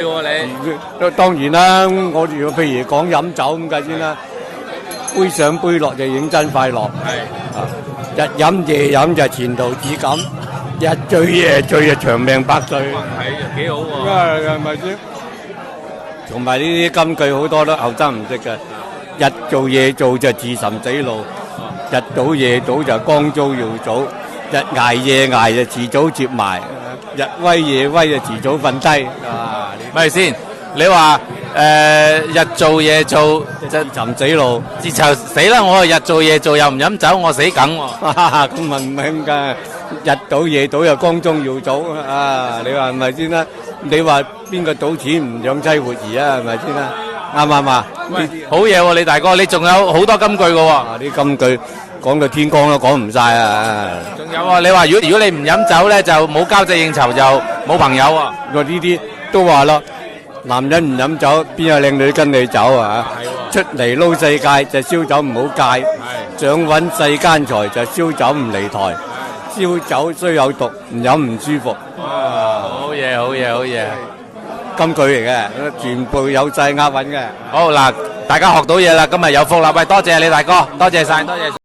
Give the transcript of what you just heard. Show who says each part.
Speaker 1: 你當然啦，我如果譬如講飲酒咁計先啦，杯上杯落就認真快樂。日飲夜飲就前途似錦，日醉夜醉就長命百歲。
Speaker 2: 係幾好喎。
Speaker 1: 係咪先？同埋呢啲金句好多都後生唔識嘅，日做夜做就自尋死路，日倒夜倒就光糟耀祖，日捱夜捱就遲早接埋，日威夜威就遲早瞓低。
Speaker 2: 咪先？你話日做夜做
Speaker 1: 就尋死路，
Speaker 2: 自尋死啦！我日做夜做又唔飲酒，我死梗喎。
Speaker 1: 咁咪唔興㗎，日倒夜倒又光宗耀祖啊！你話係咪先啦？你話邊個賭錢唔養妻活兒啊？係咪先啦？啱唔啱啊？
Speaker 2: 好嘢喎，李大哥，你仲有好多金句㗎喎。
Speaker 1: 啲金句講到天光都講唔晒啊！
Speaker 2: 仲有啊，你話如果你唔飲酒咧，就冇交際應酬，就冇朋友啊。
Speaker 1: 我呢啲都話咯，男人唔飲酒，邊有靚女跟你走啊？出嚟撈世界就燒酒唔好戒，想揾世間財就燒酒唔離台，燒酒雖有毒，唔飲唔舒服。
Speaker 2: 好嘢，好嘢，好嘢，
Speaker 1: 金句嚟嘅，全部有晒押韻嘅。
Speaker 2: 好嗱，大家學到嘢啦，今日有福啦，喂，多謝李大哥，多謝晒，多謝晒。